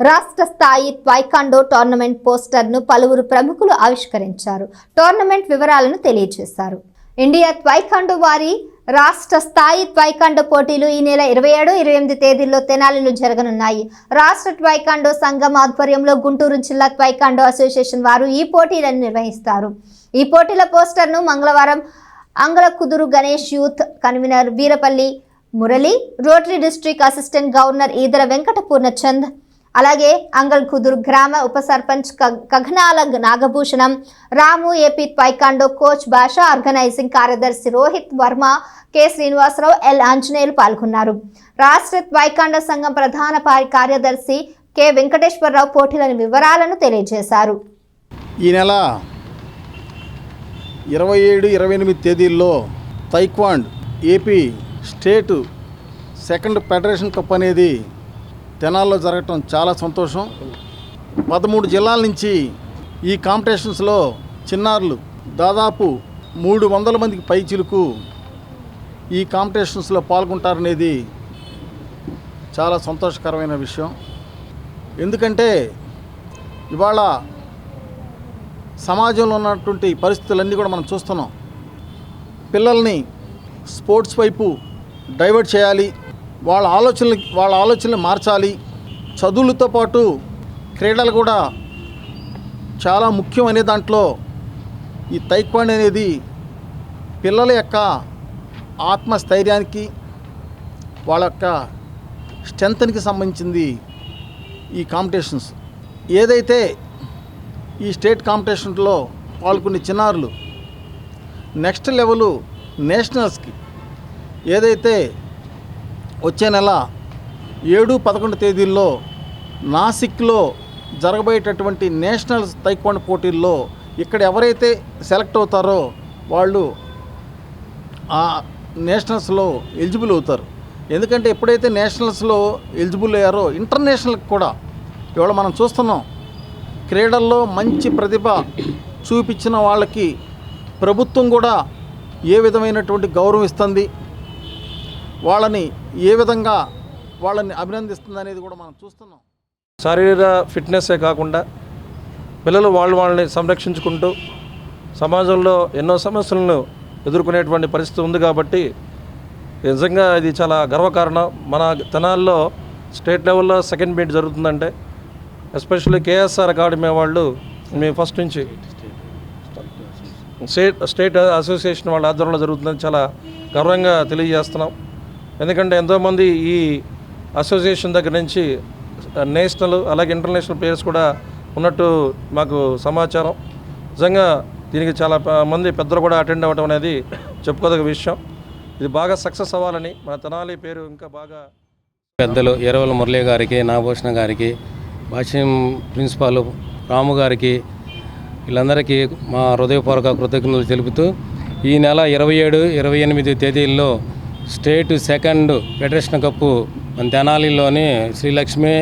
రాష్ట్ర స్థాయి ట్వైకాండో టోర్నమెంట్ పోస్టర్ను పలువురు ప్రముఖులు ఆవిష్కరించారు. టోర్నమెంట్ వివరాలను తెలియజేశారు. ఇండియా ట్వైకాండో వారి రాష్ట్ర స్థాయి ట్వైకాండో పోటీలు ఈ నెల 27, 28 తేదీల్లో తెనాలిలో జరగనున్నాయి. రాష్ట్ర ట్వైకాండో సంఘం ఆధ్వర్యంలో గుంటూరు జిల్లా ట్వైకాండో అసోసియేషన్ వారు ఈ పోటీలను నిర్వహిస్తారు. ఈ పోటీల పోస్టర్ను మంగళవారం Angalakuduru Ganesh youth convener Veerapalli Murali, rotary district assistant governor Edara Venkata Purnachand, అలాగే అంగళకుదురు గ్రామ ఉప sarpanch Kaghanala Nagabhushanam, Ramu, AP taekwondo coach Basha, organising కార్యదర్శి రోహిత్ వర్మ, కె శ్రీనివాసరావు, ఎల్ ఆంజనేయులు పాల్గొన్నారు. రాష్ట్ర ట్వైకాండో సంఘం ప్రధాన కార్యదర్శి కె వెంకటేశ్వరరావు పోటీల వివరాలను తెలియజేశారు. ఈ నెల 27, 28 తేదీల్లో taekwondo AP state second federation cup అనేది తెనాల్లో జరగటం చాలా సంతోషం. 13 జిల్లాల నుంచి ఈ కాంపిటీషన్స్లో చిన్నారులు దాదాపు 300 మందికి పైచిలుకు ఈ కాంపిటీషన్స్లో పాల్గొంటారనేది చాలా సంతోషకరమైన విషయం. ఎందుకంటే ఇవాళ సమాజంలో ఉన్నటువంటి పరిస్థితులన్నీ కూడా మనం చూస్తున్నాం. పిల్లల్ని స్పోర్ట్స్ వైపు డైవర్ట్ చేయాలి, వాళ్ళ ఆలోచనలు మార్చాలి. చదువులతో పాటు క్రీడలు కూడా చాలా ముఖ్యం అనే దాంట్లో ఈ తైక్వాండో అనేది పిల్లల యొక్క ఆత్మస్థైర్యానికి, వాళ్ళ యొక్క స్ట్రెంత్కి సంబంధించింది ఈ కాంపిటీషన్స్. ఏదైతే ఈ స్టేట్ కాంపిటీషన్లో పాల్గొనే చిన్నారులు నెక్స్ట్ లెవెల్ నేషనల్స్కి ఏదైతే వచ్చే నెల 7, 11 తేదీల్లో నాసిక్లో జరగబోయేటటువంటి నేషనల్ తైక్వాండో పోటీల్లో ఇక్కడ ఎవరైతే సెలెక్ట్ అవుతారో వాళ్ళు ఆ నేషనల్స్లో ఎలిజిబుల్ అవుతారు. ఎందుకంటే ఎప్పుడైతే నేషనల్స్లో ఎలిజిబుల్ అయ్యారో ఇంటర్నేషనల్కి కూడా ఇవాళ మనం చూస్తున్నాం. క్రీడల్లో మంచి ప్రతిభ చూపించిన వాళ్ళకి ప్రభుత్వం కూడా ఏ విధమైనటువంటి గౌరవం ఇస్తుంది, వాళ్ళని ఏ విధంగా వాళ్ళని అభినందిస్తుంది అనేది కూడా మనం చూస్తున్నాం. శారీరక ఫిట్నెస్సే కాకుండా పిల్లలు వాళ్ళని సంరక్షించుకుంటూ సమాజంలో ఎన్నో సమస్యలను ఎదుర్కొనేటువంటి పరిస్థితి ఉంది. కాబట్టి నిజంగా ఇది చాలా గర్వకారణం. మన తెనాల్లో స్టేట్ లెవెల్లో సెకండ్ మీట్ జరుగుతుందంటే ఎస్పెషల్లీ కేఎస్ఆర్ అకాడమీ వాళ్ళు మేము ఫస్ట్ నుంచి స్టేట్ అసోసియేషన్ వాళ్ళ ఆధ్వర్యంలో జరుగుతుందని చాలా గర్వంగా తెలియజేస్తున్నాం. ఎందుకంటే ఎంతోమంది ఈ అసోసియేషన్ దగ్గర నుంచి నేషనల్ అలాగే ఇంటర్నేషనల్ ప్లేయర్స్ కూడా ఉన్నట్టు మాకు సమాచారం. నిజంగా దీనికి చాలా మంది పెద్దలు కూడా అటెండ్ అవ్వడం అనేది చెప్పుకోదగ్గ విషయం. ఇది బాగా సక్సెస్ అవ్వాలని మన తెనాలి పేరు ఇంకా బాగా పెద్దలు ఎరవల మురళి గారికి, నాగభూషణ గారికి, భాష్యం ప్రిన్సిపాల్ రాము గారికి, వీళ్ళందరికీ మా హృదయపూర్వక కృతజ్ఞతలు తెలుపుతూ ఈ నెల 27, 28 తేదీల్లో స్టేట్ సెకండ్ ఫెడరేషన్ కప్పు మన తెనాలిలోని శ్రీలక్ష్మి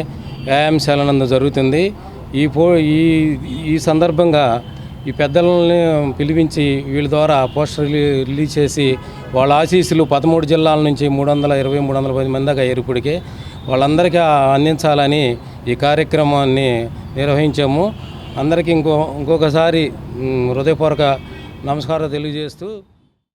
వ్యాయామశాలనందు జరుగుతుంది. ఈ సందర్భంగా ఈ పెద్దలని పిలిపించి వీళ్ళ ద్వారా పోస్టర్ రిలీజ్ చేసి వాళ్ళ ఆశీస్సులు 13 జిల్లాల నుంచి 320, 310 మంది దాకా ఇప్పటికే వాళ్ళందరికీ అందించాలని ఈ కార్యక్రమాన్ని నిర్వహించాము. అందరికీ ఇంకొకసారి హృదయపూర్వక నమస్కారం తెలియజేస్తూ